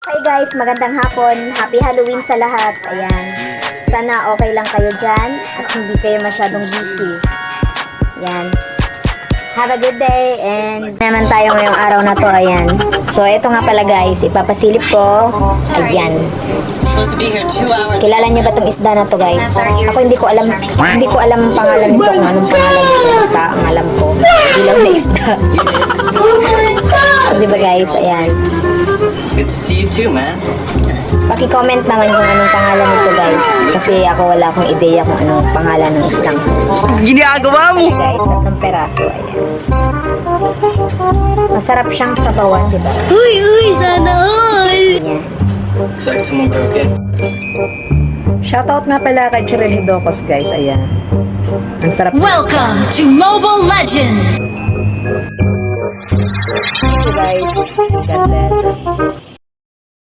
Hi guys, magandang hapon. Happy Halloween sa lahat. Ayan. Sana okay lang kayo dyan at hindi kayo masyadong busy. Ayan. Have a good day and naman tayo ngayong araw na to. Ayan. So, ito nga pala guys, ipapasilip ko. Ayan. Kilala niyo ba tong isda na to guys? Ako hindi ko alam ang pangalan nito kung anong pangalan nito. Basta ang alam ko, ilaw na isda. So, diba guys? Ayan. Good to see you too, man. Paki-comment naman kung anong pangalan nito guys. Kasi ako wala akong ideya kung anong pangalan ng isdang. Ginagawa mo! Guys, tatlong peraso. Ayan. Masarap siyang sabawan, di ba? Uy, sana all! Ayan. Looks like someone broke in. Shoutout nga pala kay Cheryl Hidocos guys, ayan. Ang sarap. Welcome to Mobile Legends! Thank you guys. God bless.